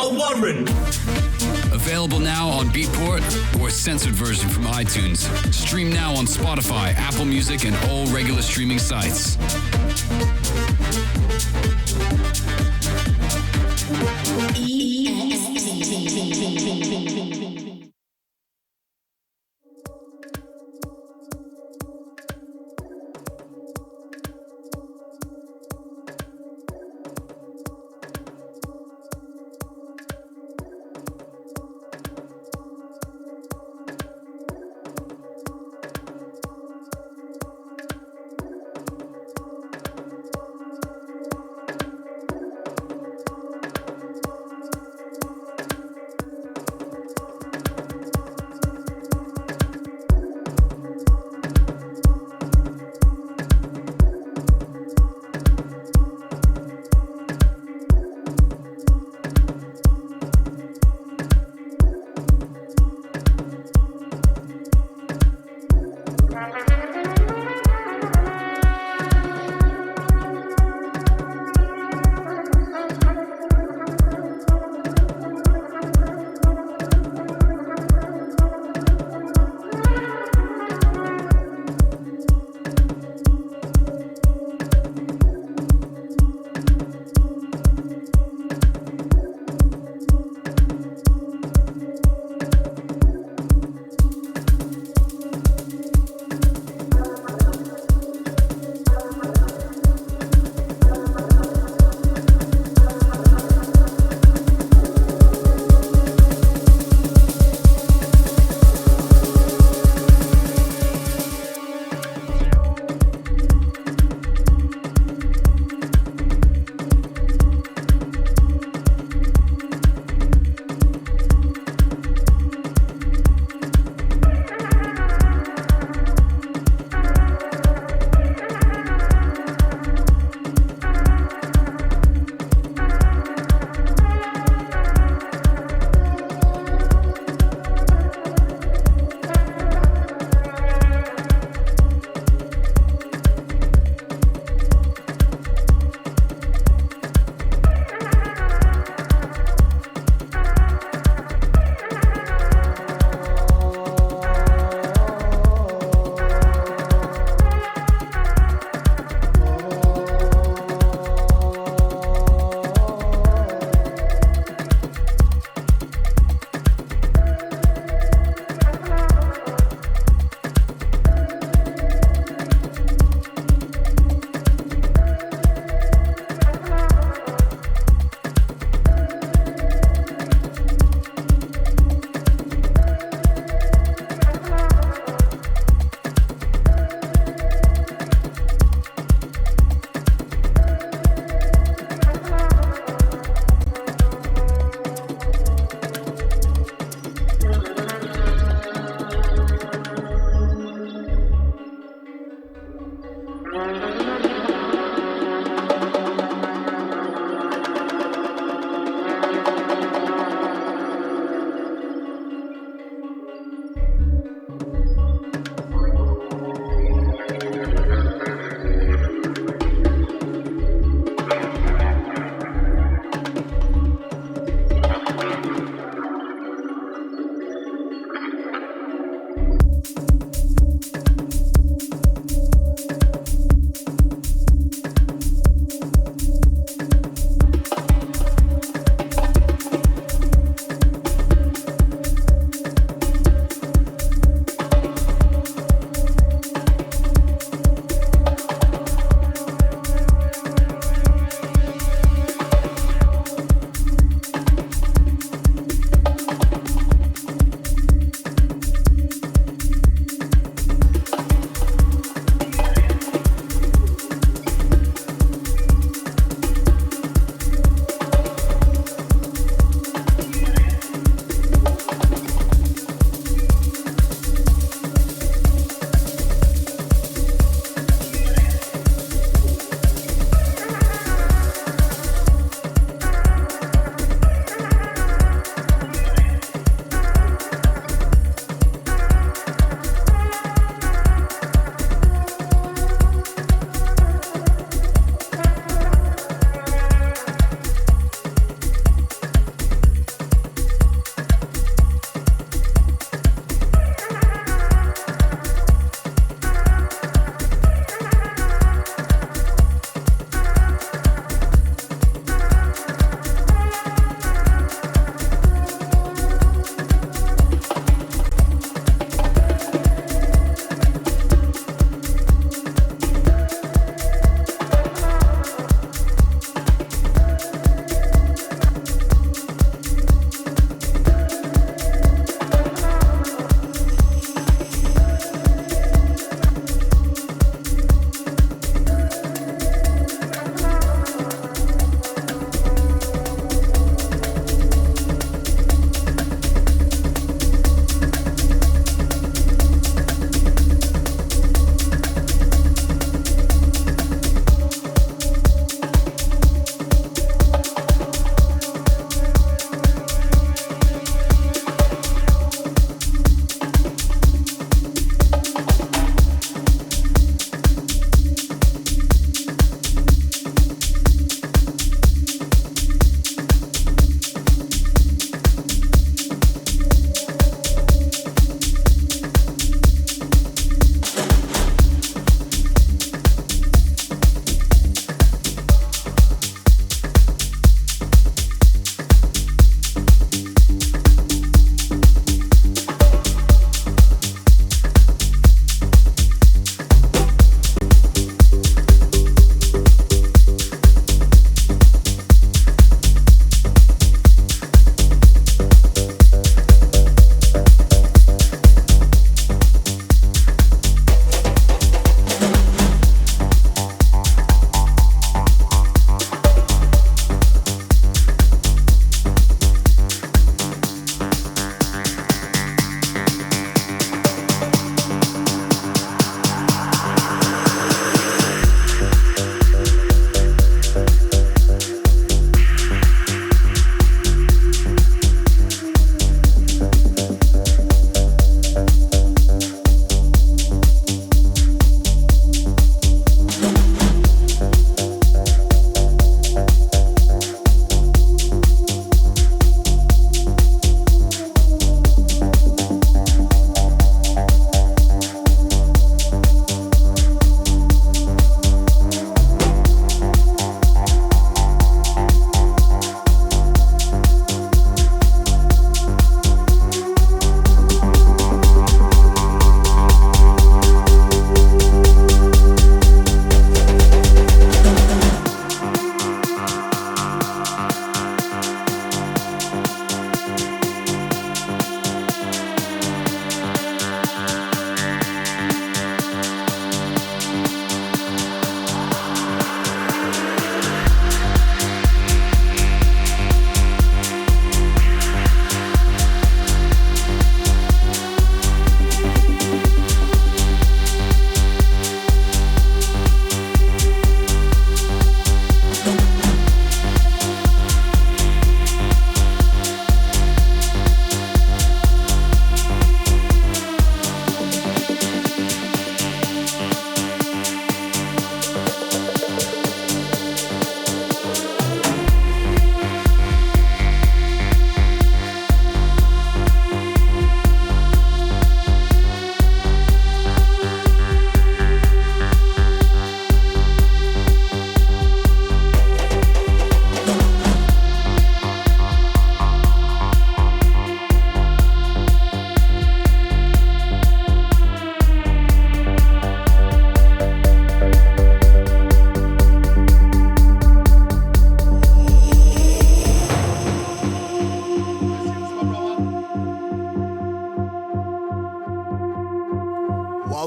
a Warren. Available now on Beatport or censored version from iTunes. Stream now on Spotify, Apple Music, and all regular streaming sites.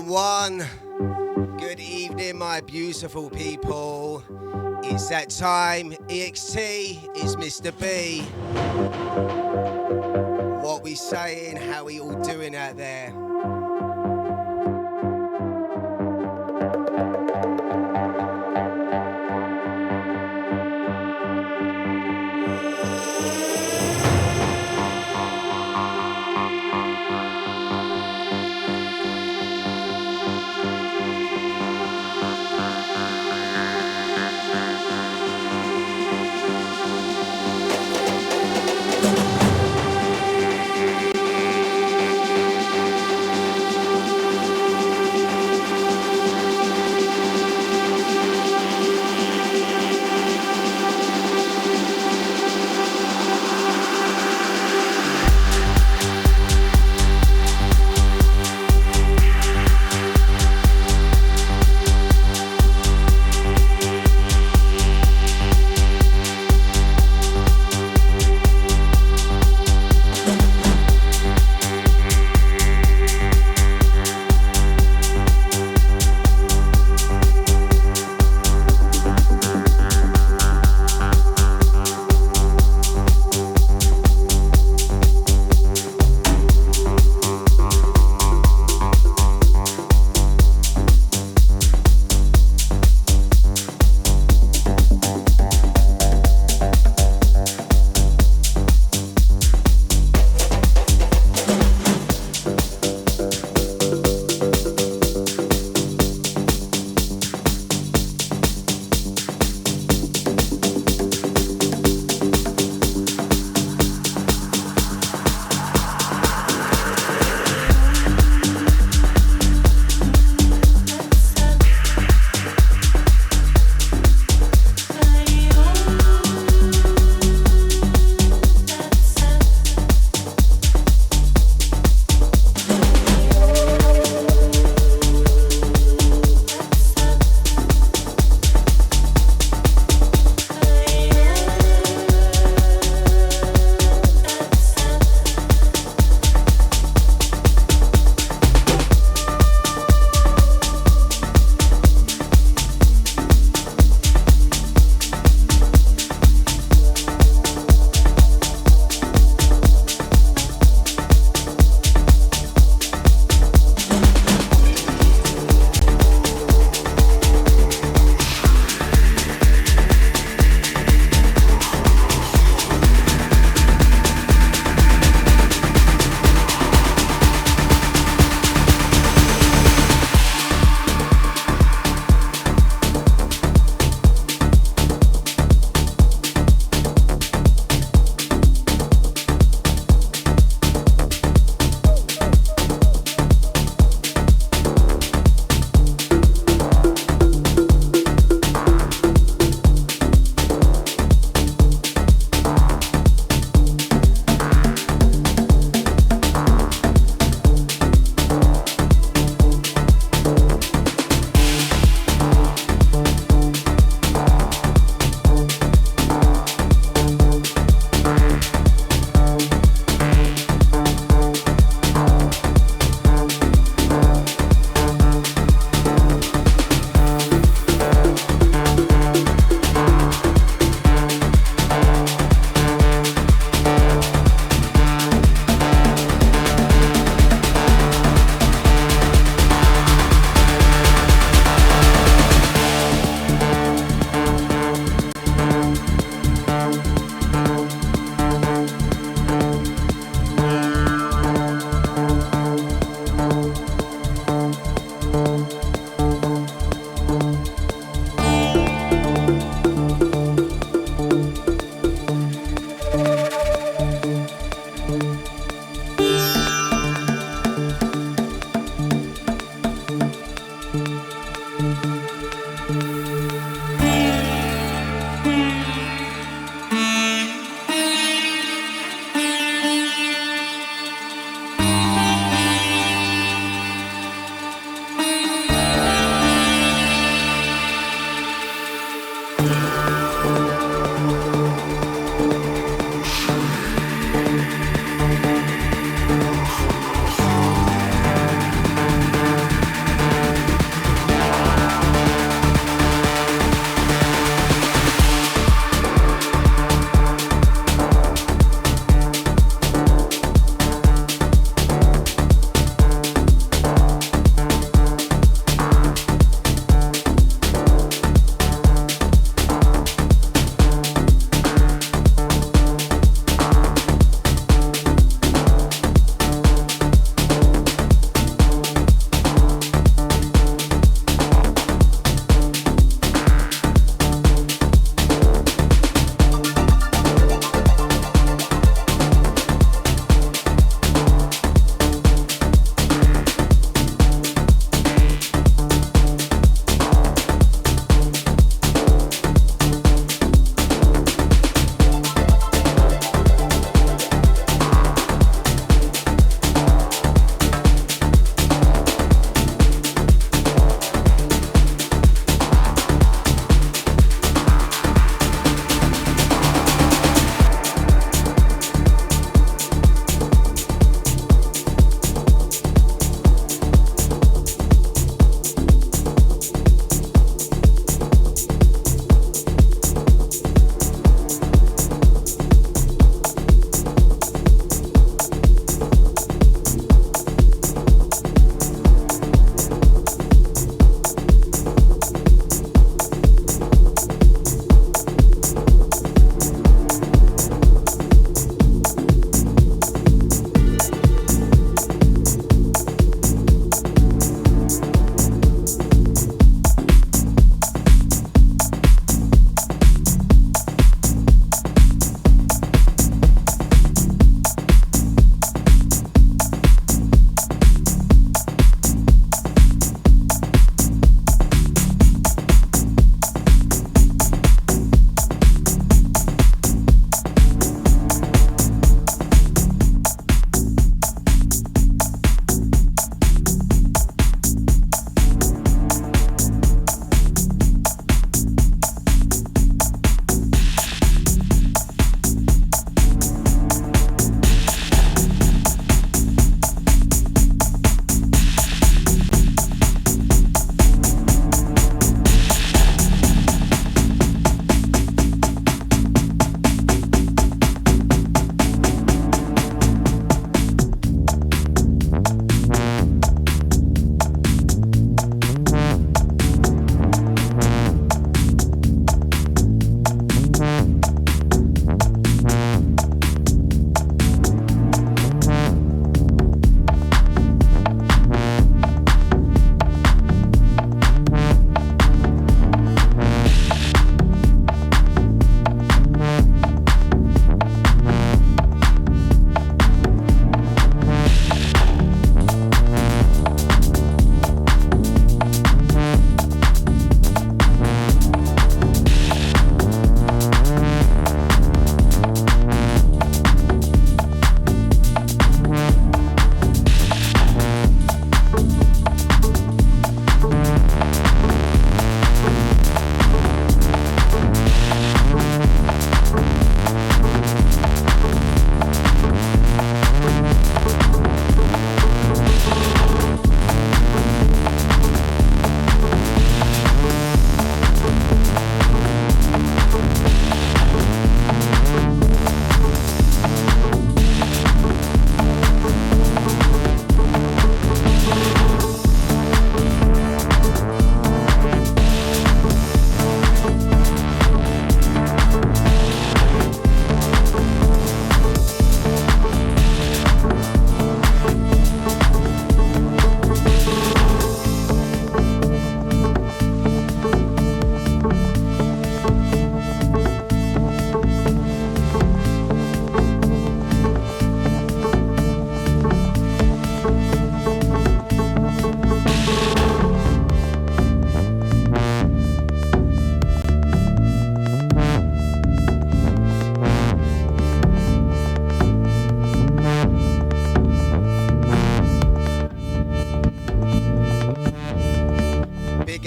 one. Good evening, my beautiful people. It's that time. EXT is Mr. B. What we saying? How we all doing out there?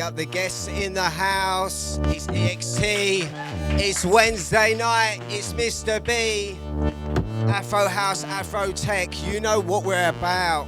up the guests in the house. It's EXT. It's Wednesday night. It's Mr. B. Afro House, Afro Tech. You know what we're about.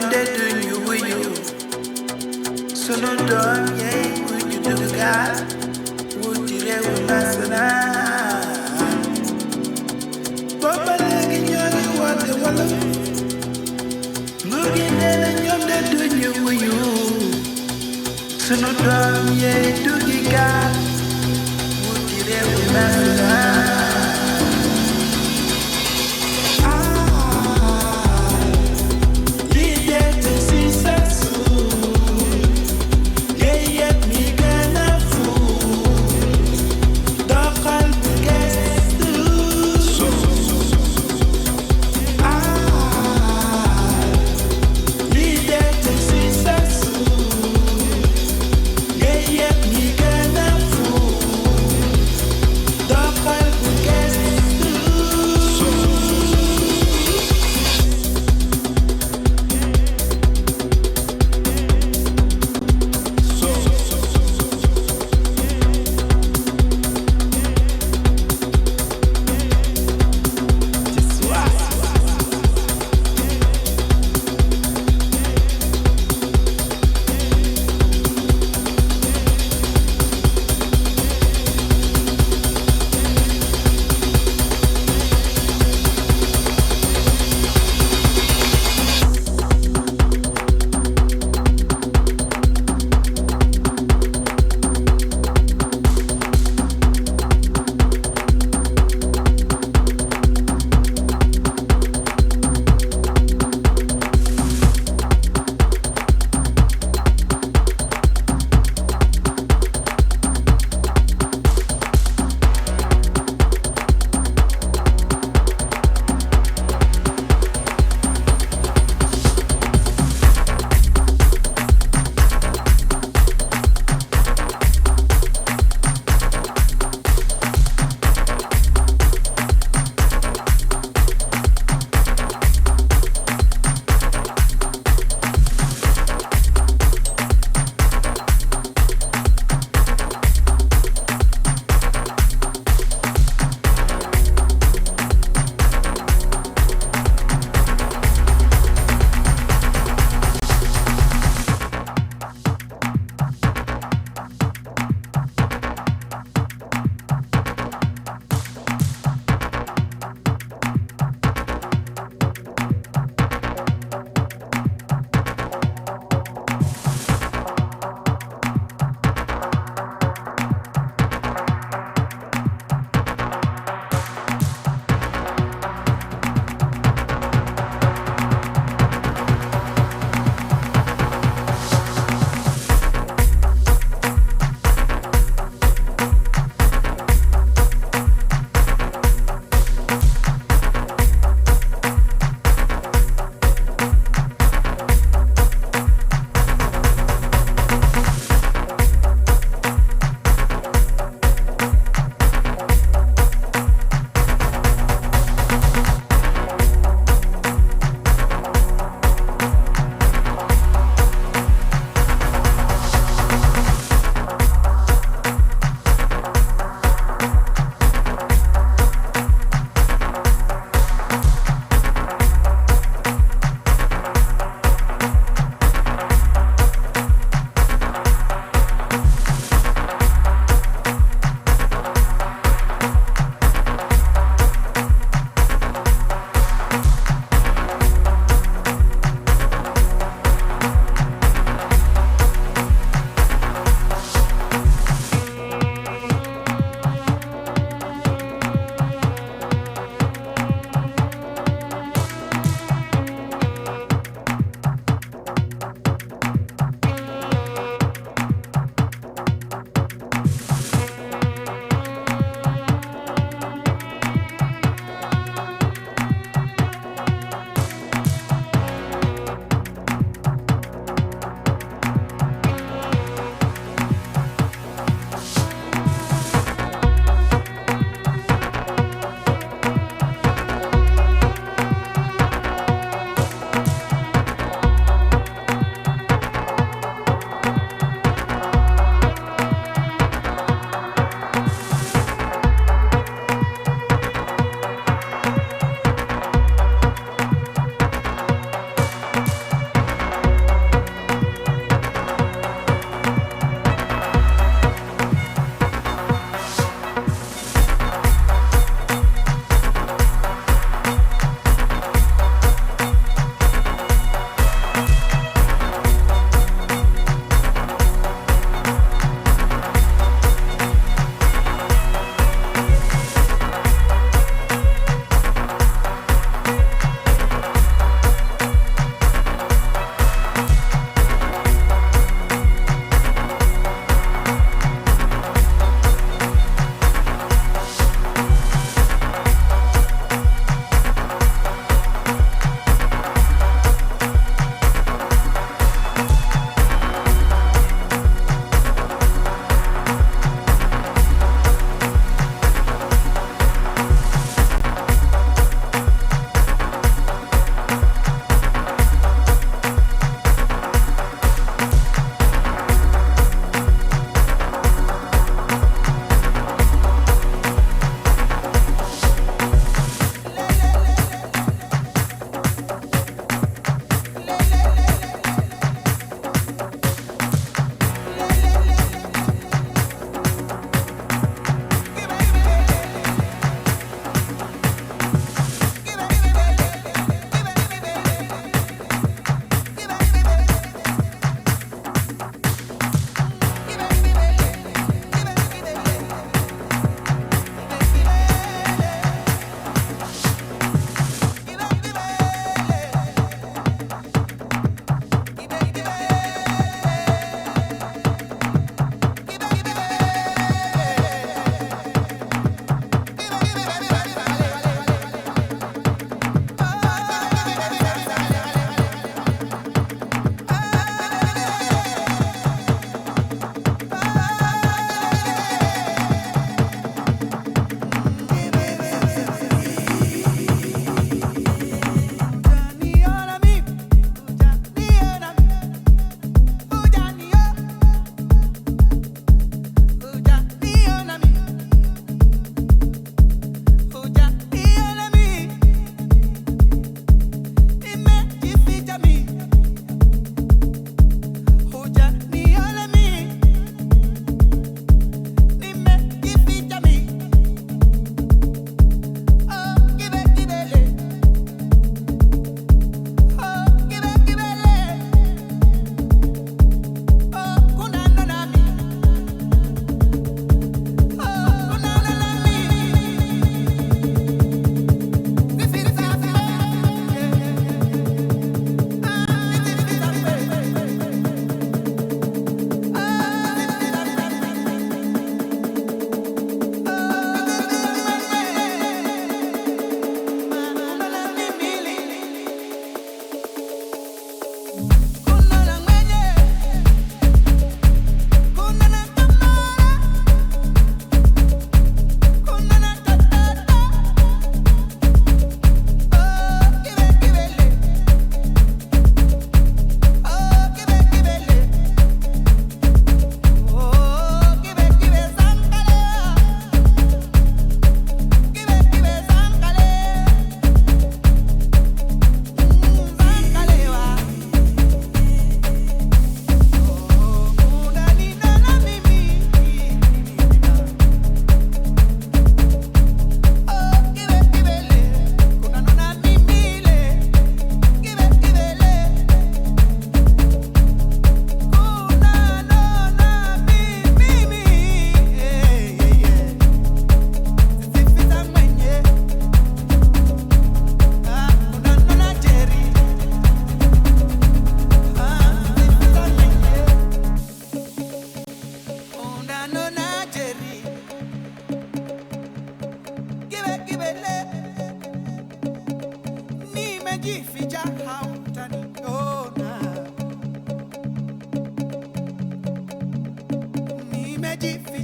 ñoom de duñu wuyu sunu doom yey bu ñu dugg gaal wuti réewu nasaraan booba léegi ñoo ngi woote wala nguur gi nee na ñoom de duñu wuyu sunu doom yey duggi gaal wuti réewu nasaraan Get me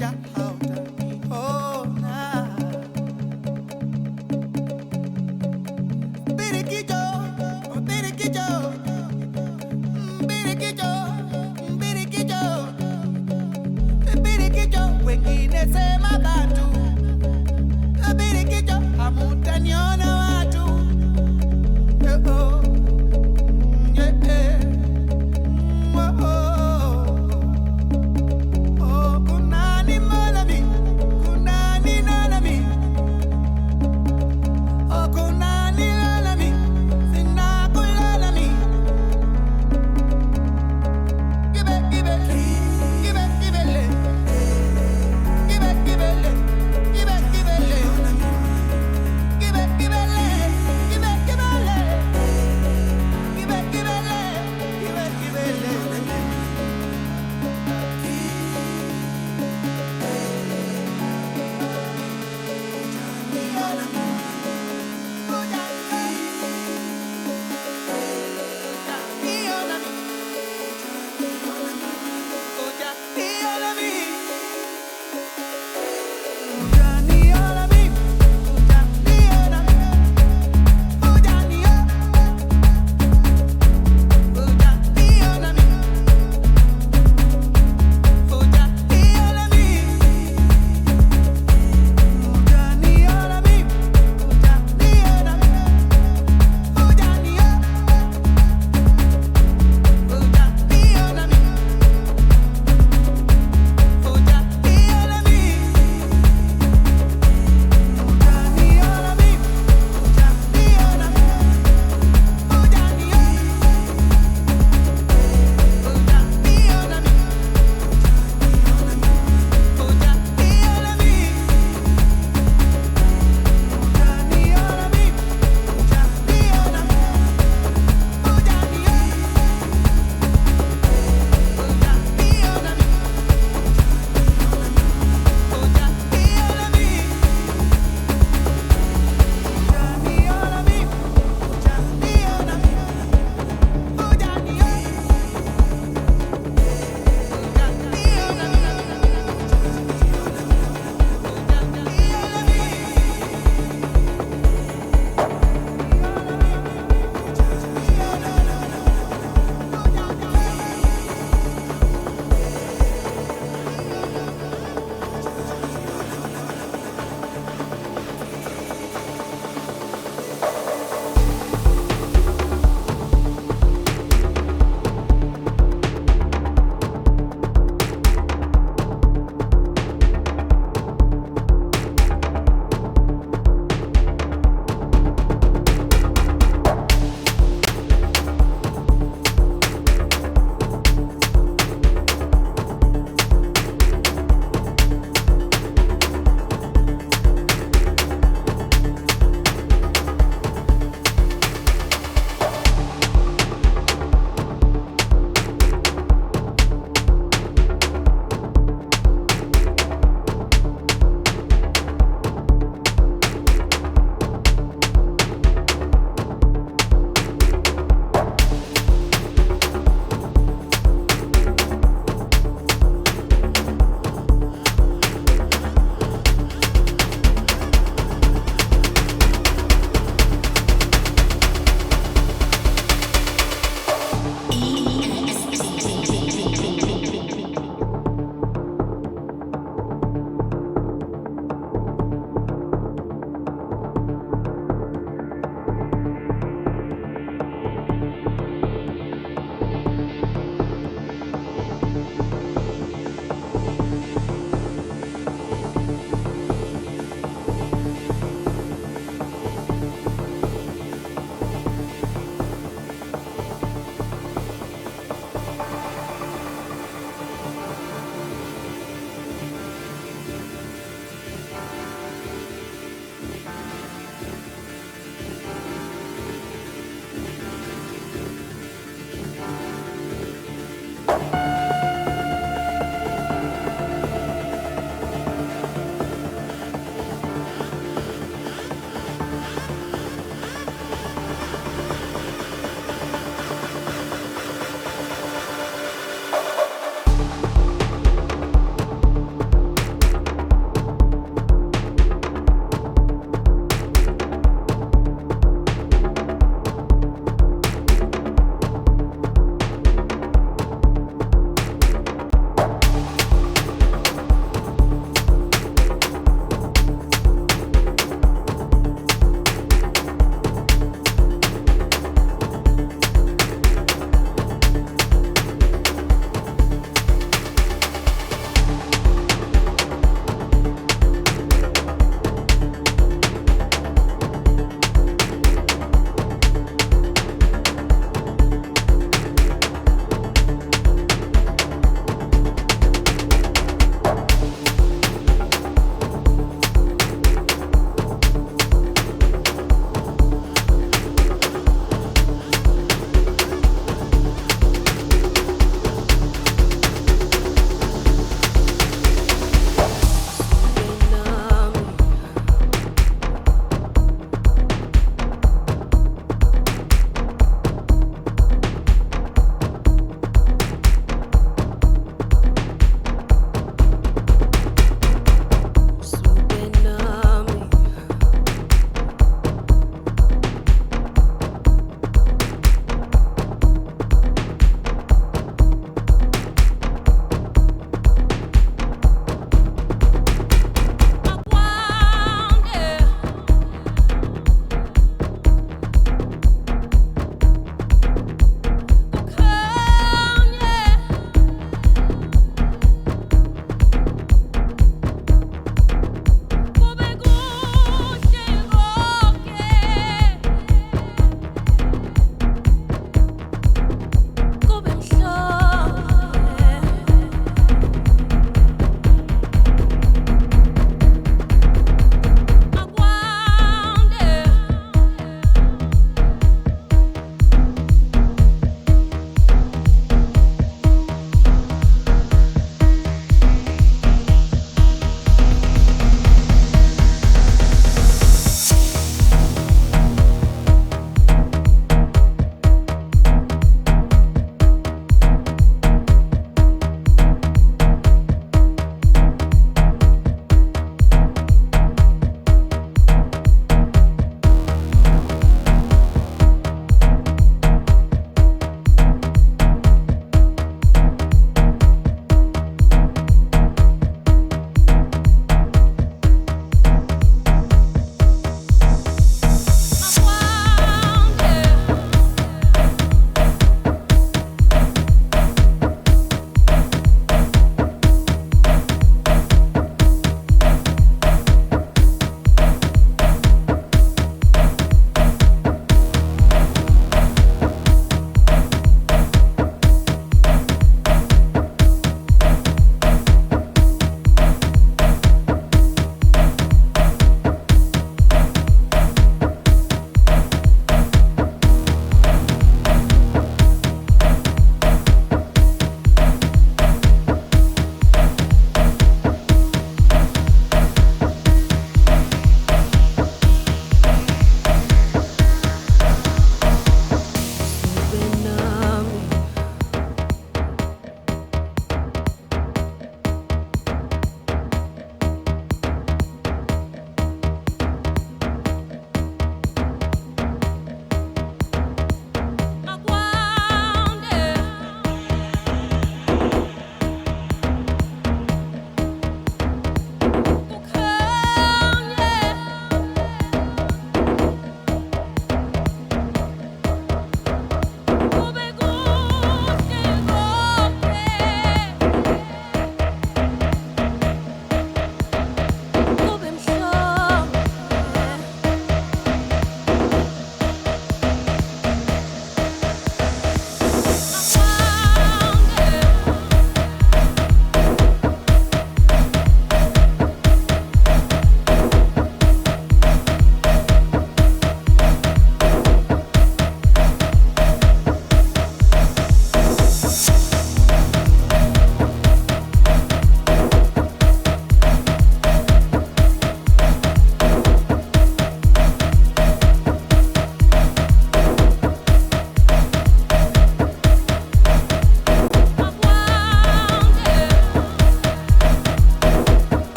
birikija hautaniona. Birikijo, birikijo, birikijo, birikijo, birikijo, wengine sema bantu. Birikijo hamutaniona watu. Kunani mola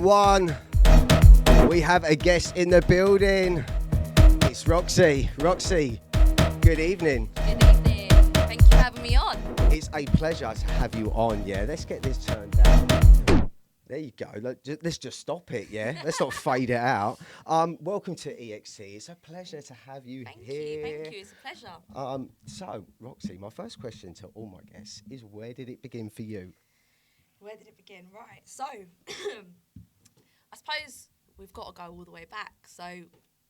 one. We have a guest in the building. It's Roxie. Roxie, good evening. Good evening. Thank you for having me on. It's a pleasure to have you on, yeah. Let's get this turned down. There you go. Let's just stop it, yeah. Let's not fade it out. Welcome to EXT. It's a pleasure to have you here. Thank you. It's a pleasure. So, Roxie, my first question to all my guests is, where did it begin for you? Where did it begin? Right. So, I suppose we've got to go all the way back. So,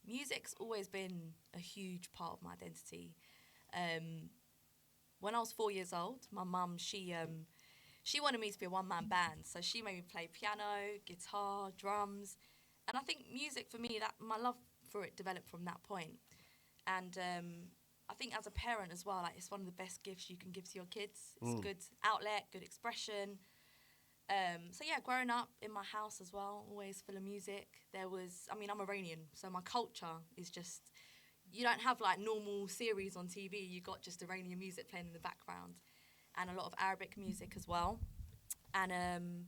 music's always been a huge part of my identity. When I was 4 years old, my mum, she wanted me to be a one-man band. So she made me play piano, guitar, drums. And I think music, for me, that my love for it developed from that point. And I think as a parent as well, like, it's one of the best gifts you can give to your kids. It's a good outlet, good expression. So yeah, growing up in my house as well, always full of music. I'm Iranian, so my culture is just, you don't have like normal series on TV. You got just Iranian music playing in the background. And a lot of Arabic music as well. And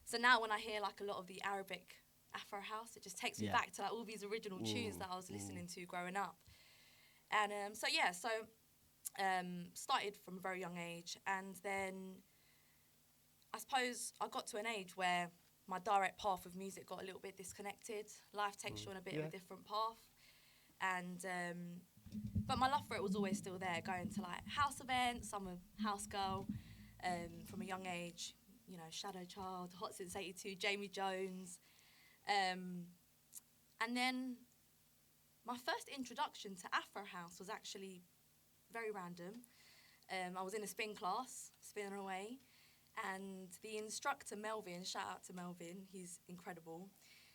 so now when I hear like a lot of the Arabic Afro house, it just takes me back to like all these original tunes that I was listening to growing up. And started from a very young age. And then I suppose I got to an age where my direct path of music got a little bit disconnected. Life takes you on a bit of a different path. And but my love for it was always still there, going to like house events. I'm a house girl from a young age, you know, Shadow Child, Hot Since 82, Jamie Jones. And then my first introduction to Afro House was actually very random. I was in a spin class, spinning away, and the instructor, Melvin, shout out to Melvin, he's incredible.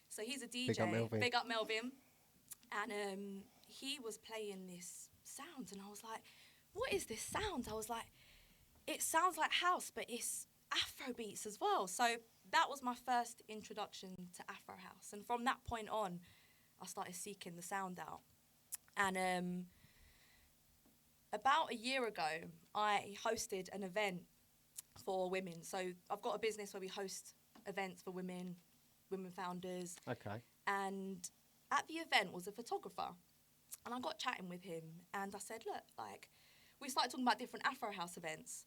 So he's a DJ. Big up Melvin. And he was playing this sound, and I was like, what is this sound? I was like, it sounds like house, but it's Afro beats as well. So that was my first introduction to Afro house. And from that point on, I started seeking the sound out. And about a year ago, I hosted an event for women. So I've got a business where we host events for women founders. Okay. And at the event was a photographer, and I got chatting with him, and I said, look, like, we started talking about different Afro house events,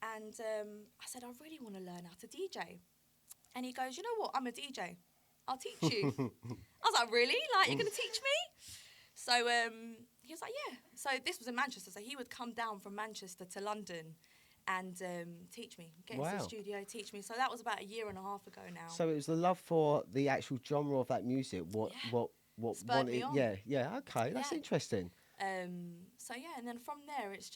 and I said, I really want to learn how to DJ. And he goes, you know what, I'm a DJ, I'll teach you. I was like, really? Like, you're going to teach me? So he was like, yeah. So this was in Manchester, so he would come down from Manchester to London and teach me, get into the studio, teach me. So that was about a year and a half ago now. So it was the love for the actual genre of that music. What spurred me on. Okay, that's interesting. So yeah, and then from there, it's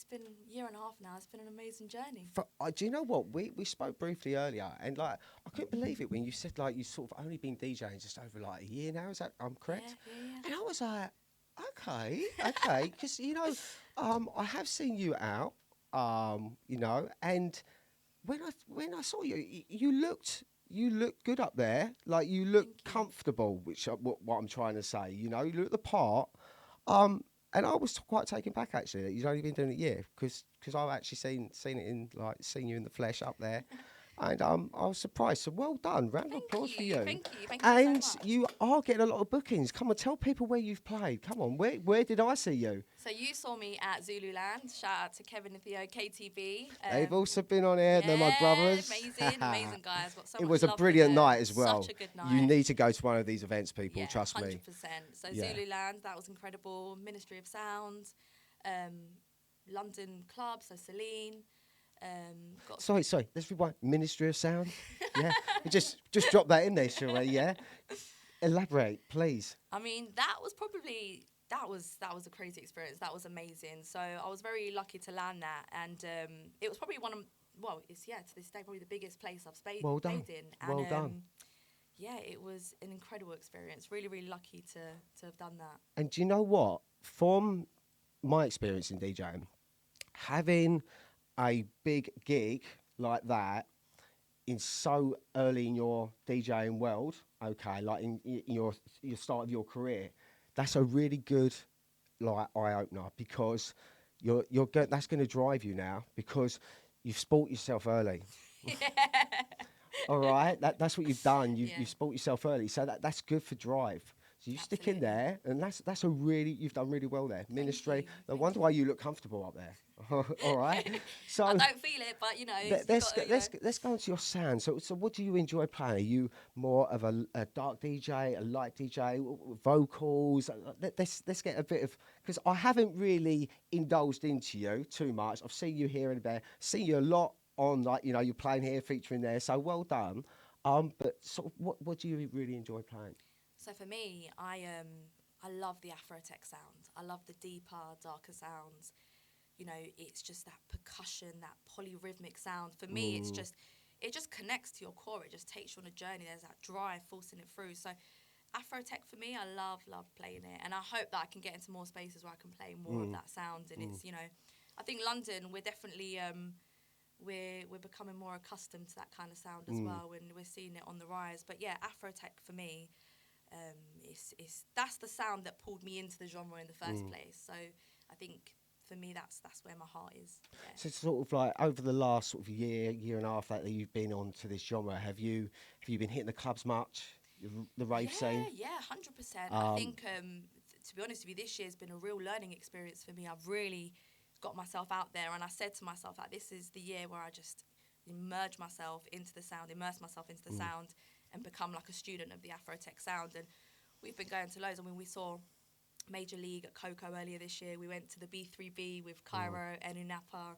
been a year and a half now. It's been an amazing journey. Do you know what? We spoke briefly earlier, and like, I couldn't believe it when you said like you sort of only been DJing just over like a year now. Is that I'm correct? Yeah. And I was like, okay, because you know, I have seen you out. You know, and when I saw you, you looked good up there. Like, you looked comfortable, which what I'm trying to say. You know, you looked the part. And I was quite taken back actually that you'd only been doing it a year, because I've actually seen you in the flesh up there. And I was surprised. So well done. Round of applause for you. Thank you And so much. you are getting a lot of bookings. Come on, tell people where you've played. Come on, where did I see you? So you saw me at Zululand. Shout out to Kevin and Theo, KTB. They've also been on here. They're my brothers. Amazing guys. Got so It much was a love brilliant for them. night as well. Such a good night. You need to go to one of these events, people. Yeah, trust 100%. me. So Yeah. Zululand, that was incredible. Ministry of Sound, London Club, so Celine. Sorry. Let's rewind. Ministry of Sound. Yeah. Just drop that in there, shall we? Yeah. Elaborate, please. I mean, that was a crazy experience. That was amazing. So I was very lucky to land that, and it was probably to this day probably the biggest place I've played in. And, well done. Yeah, it was an incredible experience. Really, really lucky to have done that. And do you know what? From my experience in DJing, having a big gig like that in so early in your DJing world, okay, like in your start of your career, that's a really good like eye opener, because that's going to drive you now, because you've sport yourself early. All right, that's what you've done. Yeah. You sport yourself early, so that's good for drive. So you stick in Absolutely. there, and you've done really well there. Ministry. you, No thank wonder why you look comfortable up there. All right. So I don't feel it, but you know, Let- you Let's got go, to, let's go into your sound. So what do you enjoy playing? Are you more of a dark DJ, a light DJ, vocals? Let's get a bit of, because I haven't really indulged into you too much. I've seen you here and there, seen you a lot on, like, you're playing here, featuring there. So well done. But sort of what do you really enjoy playing? So for me, I love the Afro-tech sound. I love the deeper, darker sounds. You know, it's just that percussion, that polyrhythmic sound. For me, it just connects to your core. It just takes you on a journey. There's that drive forcing it through. So Afro-tech for me, I love playing it. And I hope that I can get into more spaces where I can play more of that sound. And it's, I think London, we're definitely, we're becoming more accustomed to that kind of sound as well. And we're seeing it on the rise. But yeah, Afro-tech for me, that's the sound that pulled me into the genre in the first place. So I think for me, that's where my heart is. Yeah. So it's sort of like over the last sort of year and a half that you've been on to this genre, have you been hitting the clubs much, the rave scene? Yeah, 100%. I think, to be honest with you, this year's been a real learning experience for me. I've really got myself out there, and I said to myself that this is the year where I just immerse myself into the sound, and become like a student of the Afro-tech sound. And we've been going to loads. I mean, we saw Major League at Coco earlier this year. We went to the B3B with Cairo, Enunapa,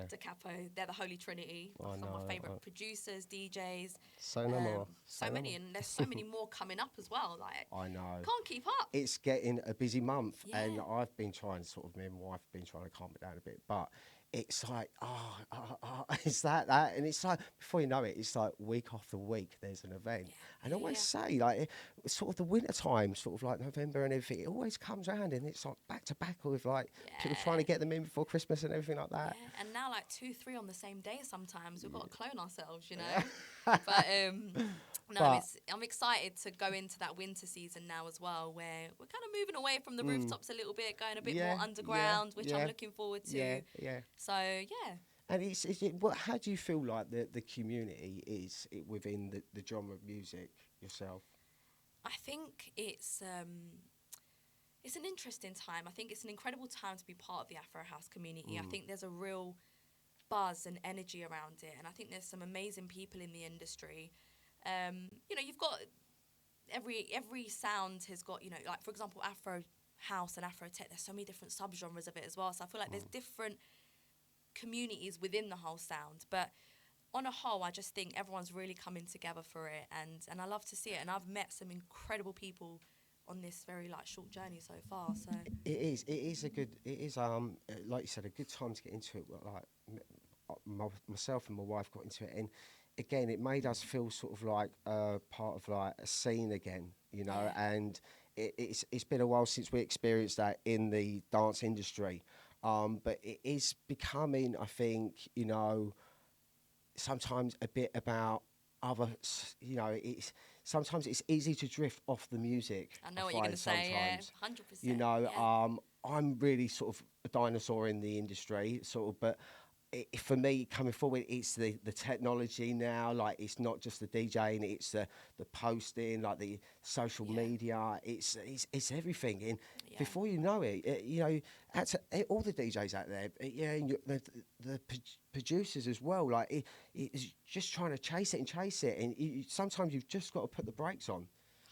Da Capo. They're the Holy Trinity. Some of my favourite producers, DJs. So no more. So many, and there's so many more coming up as well. Like, I know. can't keep up. It's getting a busy month, and Yeah. I've been trying me and my wife have been trying to calm it down a bit, but it's like, it's that, and it's like, before you know it, it's like week after week there's an event. And I always say, like, sort of the winter time, sort of like November and everything, it always comes around, and it's like back to back with like people trying to get them in before Christmas and everything like that. Yeah. And now, like 2-3 on the same day sometimes. We've got to clone ourselves, you know. But I'm excited to go into that winter season now as well, where we're kind of moving away from the rooftops a little bit, going a bit more underground, which I'm looking forward to. Yeah. So yeah. And how do you feel like the community is within the genre of music yourself? I think it's an interesting time. I think it's an incredible time to be part of the Afro House community. I think there's a real buzz and energy around it, and I think there's some amazing people in the industry. You've got every sound has got, like for example, Afro House and Afro Tech. There's so many different subgenres of it as well. So I feel like there's different communities within the whole sound, but on a whole, I just think everyone's really coming together for it, and I love to see it. And I've met some incredible people on this very short journey so far. So it is like you said, a good time to get into it. Like myself and my wife got into it, and again, it made us feel sort of like part of like a scene again, and it's been a while since we experienced that in the dance industry. But it is becoming, I think, sometimes a bit about other, sometimes it's easy to drift off the music. I know what you're going to say, yeah, 100%. I'm really sort of a dinosaur in the industry, but for me, coming forward, it's the technology now. Like, it's not just the DJing, it's the posting, like the social media. It's everything. And before you know it, all the DJs out there, and the producers as well. Like, it's just trying to chase it, and sometimes you've just got to put the brakes on.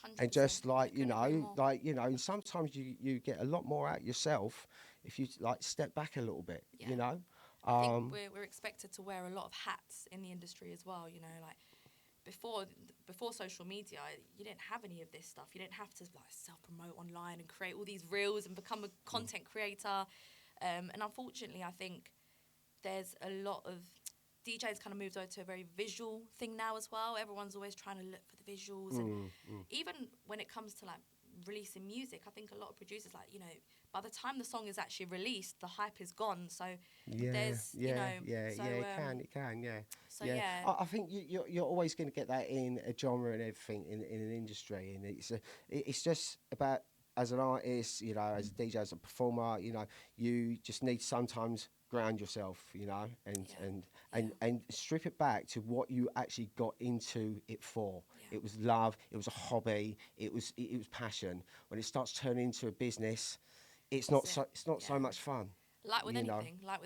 100%. And just and sometimes you get a lot more out yourself if you step back a little bit. I think we're expected to wear a lot of hats in the industry as well. Like before social media, you didn't have any of this stuff. You didn't have to self-promote online and create all these reels and become a content creator. And unfortunately, I think there's a lot of DJs kind of moved over to a very visual thing now as well. Everyone's always trying to look for the visuals, and even when it comes to releasing music, I think a lot of producers by the time the song is actually released, the hype is gone. So it can. So I think you're always going to get that in a genre and everything in an industry, and it's just about, as an artist, as a DJ, as a performer, you just need sometimes ground yourself, you know, and Yeah. and strip it back to what you actually got into it for. Yeah. It was love, it was a hobby, it was passion. When it starts turning into a business, it's not That's so it. it's not so Yeah. much fun. Like with You know,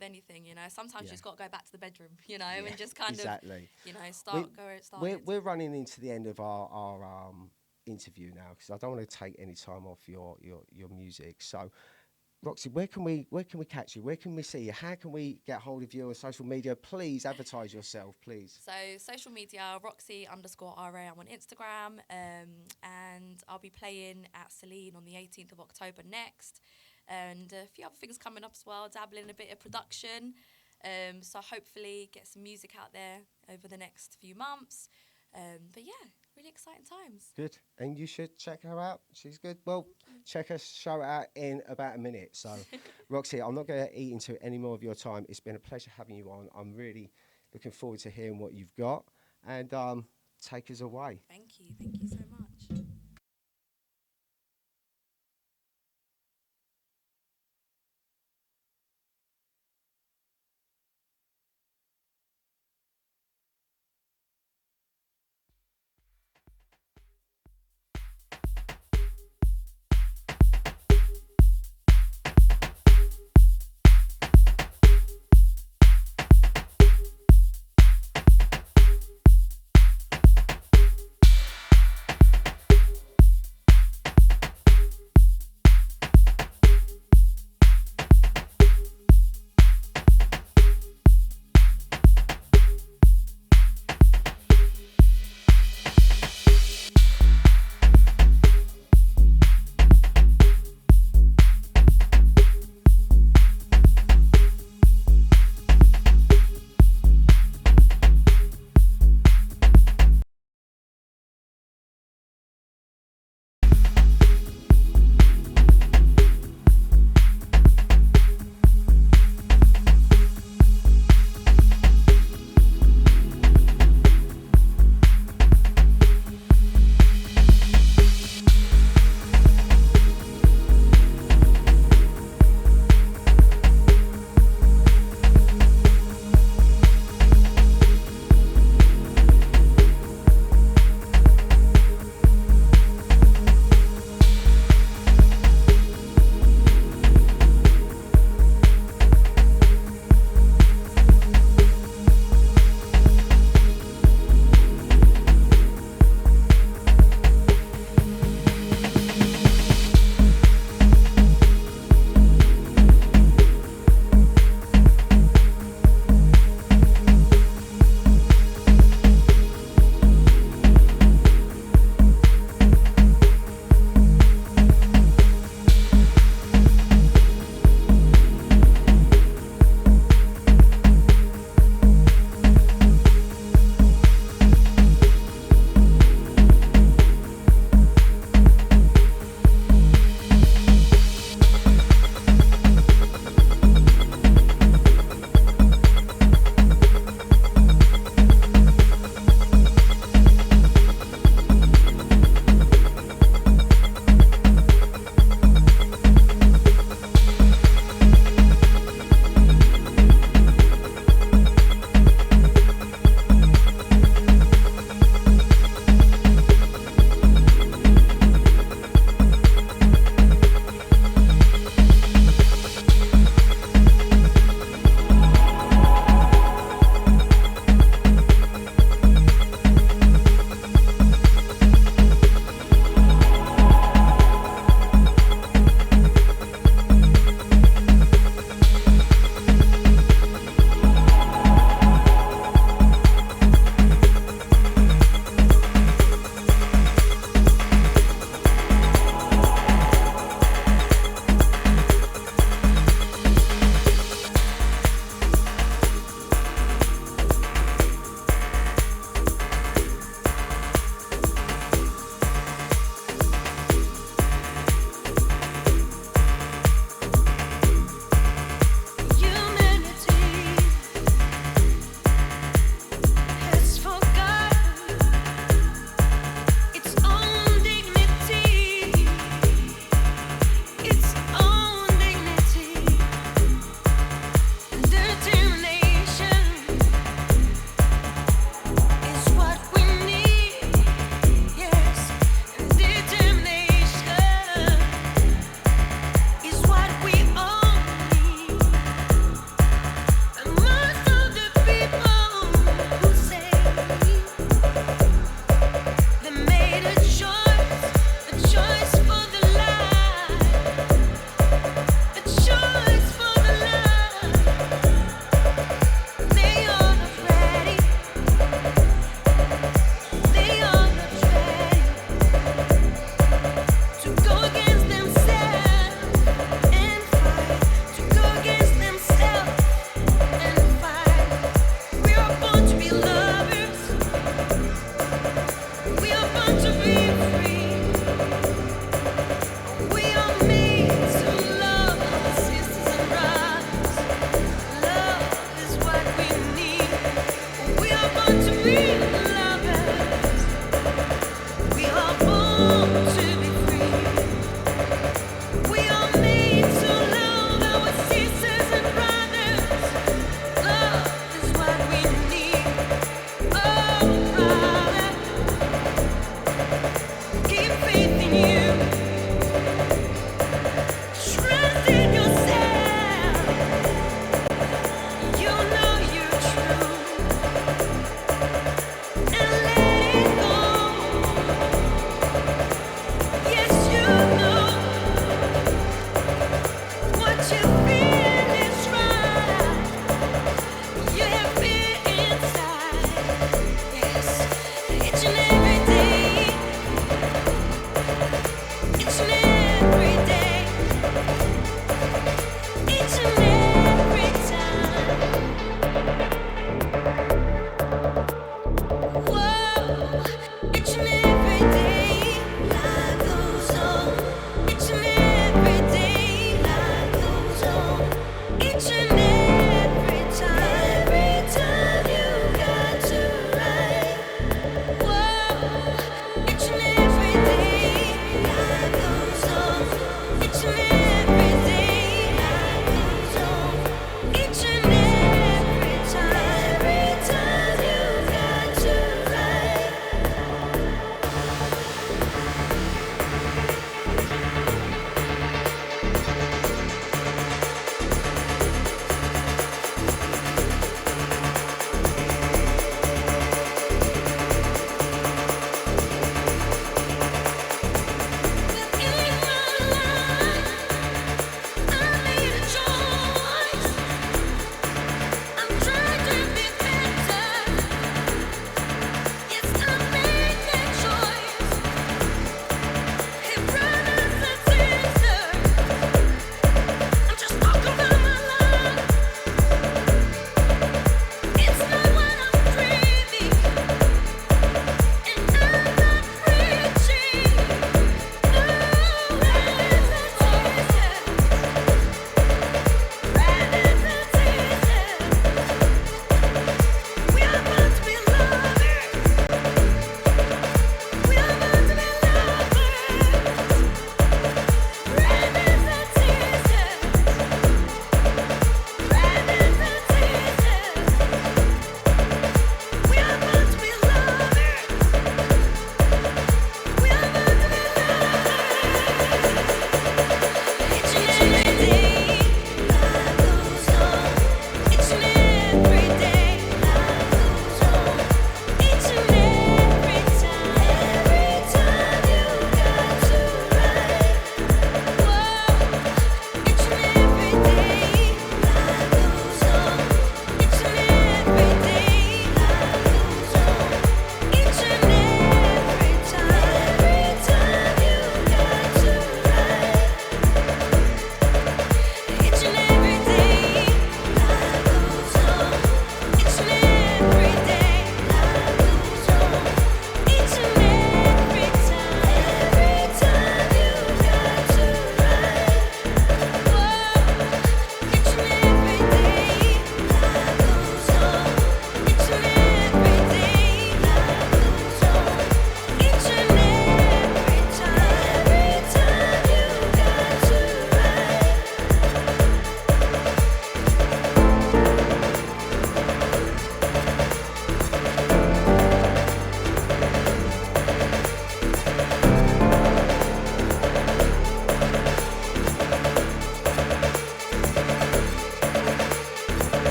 anything, you know, sometimes Yeah. you just got to go back to the bedroom, you know, Yeah, and just kind exactly. of, you know, We- start go where it started. we're running into the end of our interview now because I don't want to take any time off your music. So, Roxy, where can we catch you? Where can we see you? How can we get hold of you on social media? Please advertise yourself, please. So social media, Roxie_RA. I'm on Instagram, and I'll be playing at Celine on the 18th of October next, and a few other things coming up as well. Dabbling in a bit of production, so hopefully get some music out there over the next few months. But yeah, really exciting times. Good, and you should check her out. She's good. Well, check her show out in about a minute. So, Roxy, I'm not going to eat into any more of your time. It's been a pleasure having you on. I'm really looking forward to hearing what you've got, and take us away. Thank you so much.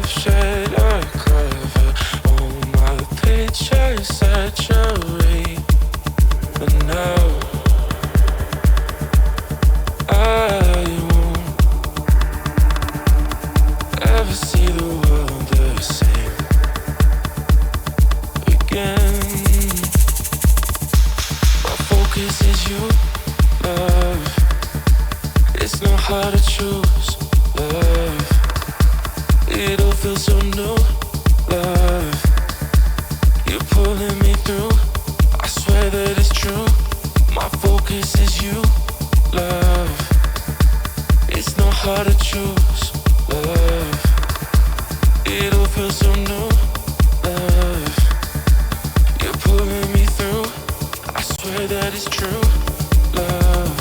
have shared a cover. All my pictures saturate, but now I won't ever see the world the same again. My focus is you, love. It's not hard to choose, love. It all feels so new, love. You're pulling me through, I swear that it's true. My focus is you, love. It's not hard to choose, love. It all feels so new, love. You're pulling me through, I swear that it's true, love.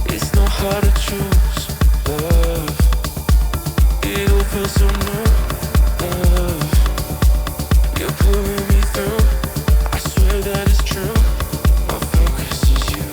It's not hard to choose, love. It all feels so new, love. You're pulling me through, I swear that it's true. My focus is you.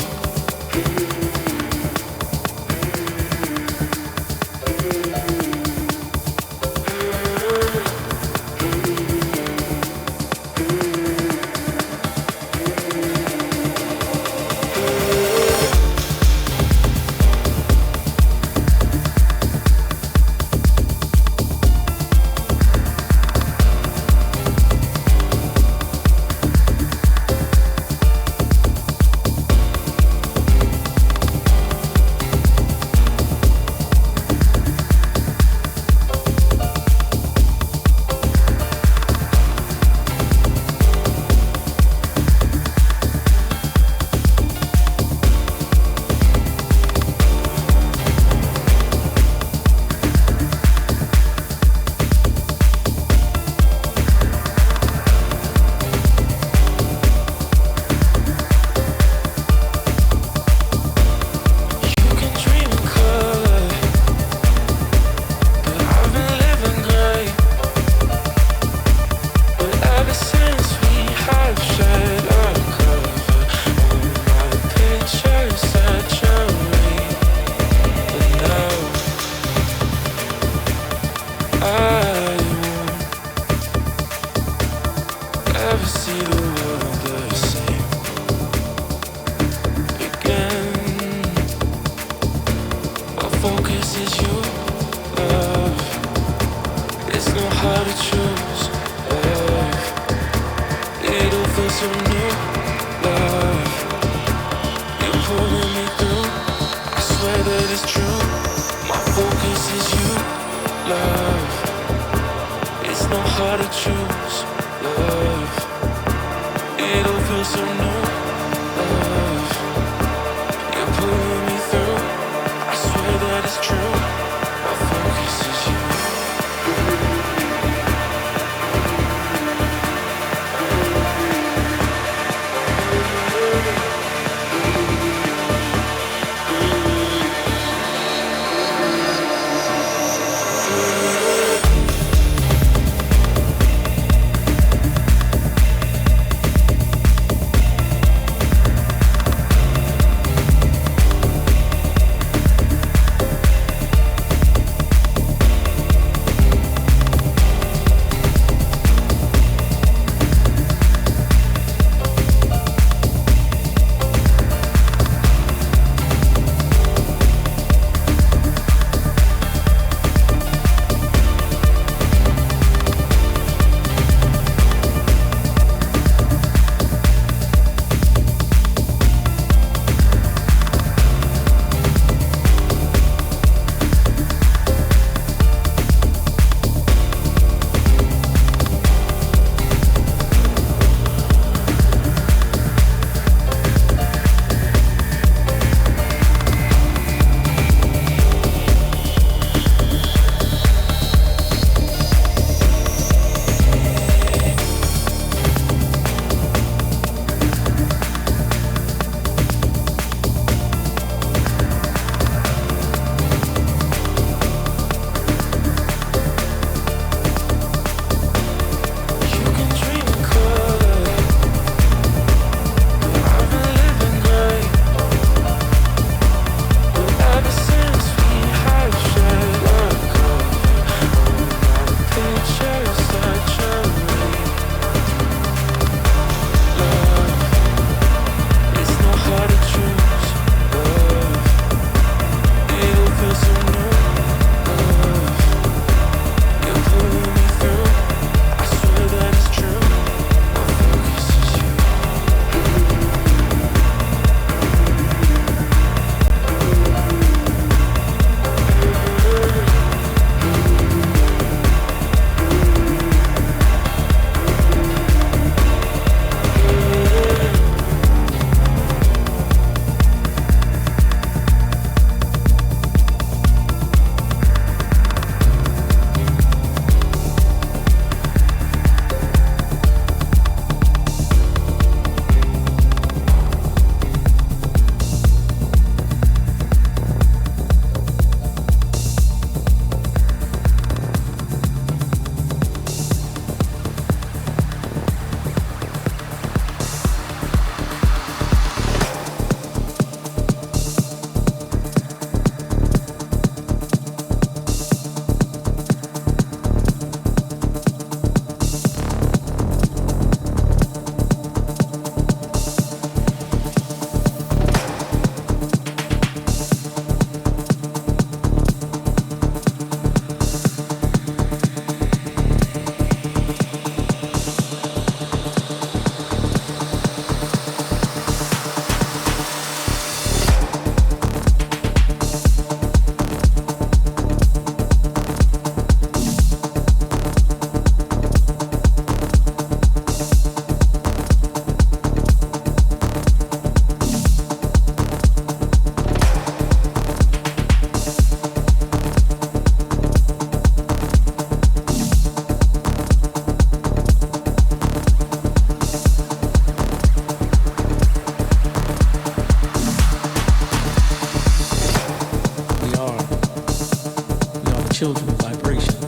children of vibration.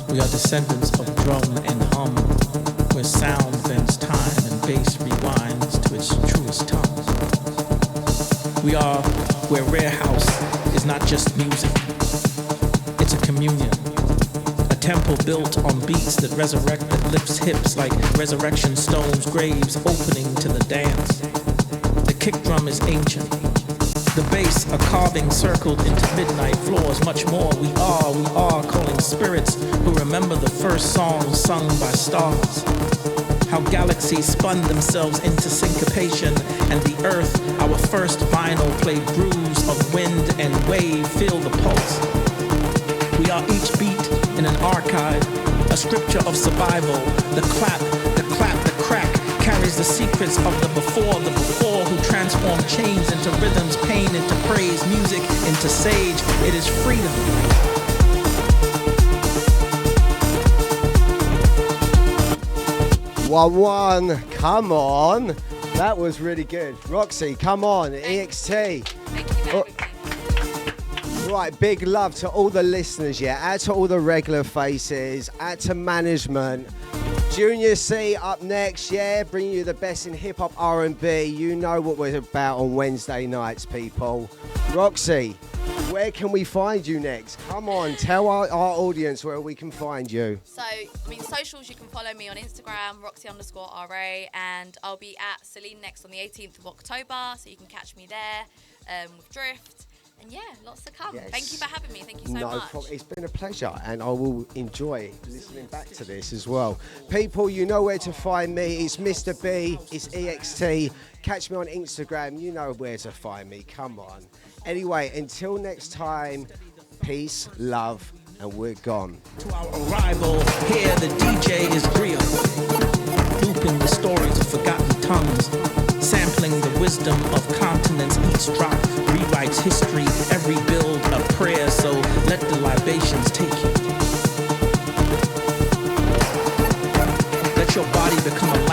We are descendants of drum and hum, where sound bends time and bass rewinds to its truest tongue. We are where Rare House is not just music, it's a communion. A temple built on beats that resurrect, that lifts hips like resurrection stones, graves opening to the dance. The kick drum is ancient. The bass, a carving circled into midnight floors. Much more, we are calling spirits who remember the first song sung by stars. How galaxies spun themselves into syncopation, and the earth, our first vinyl, played grooves of wind and wave, feel the pulse. We are each beat in an archive, a scripture of survival. The clap, the crack, carries the secrets of the before who transform chains into rhythms, pain into praise, music into sage. It is freedom. One, come on. That was really good. Roxie, come on, EXT. Thank you for having me. Right, big love to all the listeners, yeah. Out to all the regular faces, out to management. Junior C up next, yeah, bringing you the best in hip-hop R&B. You know what we're about on Wednesday nights, people. Roxie, where can we find you next? Come on, tell our audience where we can find you. So, socials, you can follow me on Instagram, Roxie_RA, and I'll be at Celine next on the 18th of October, so you can catch me there with Drift. And yeah, lots to come. Yes. Thank you for having me. Thank you so No much. problem. It's been a pleasure, and I will enjoy listening back to this as well. People, you know where to find me. It's Mr. B. It's EXT. Catch me on Instagram. You know where to find me. Come on. Anyway, until next time, peace, love, and we're gone. To our arrival, here the DJ is Brio, looping the stories of forgotten tongues, sampling the wisdom of continents. Each drop rewrites history, every build a prayer, so let the libations take you. Let your body become a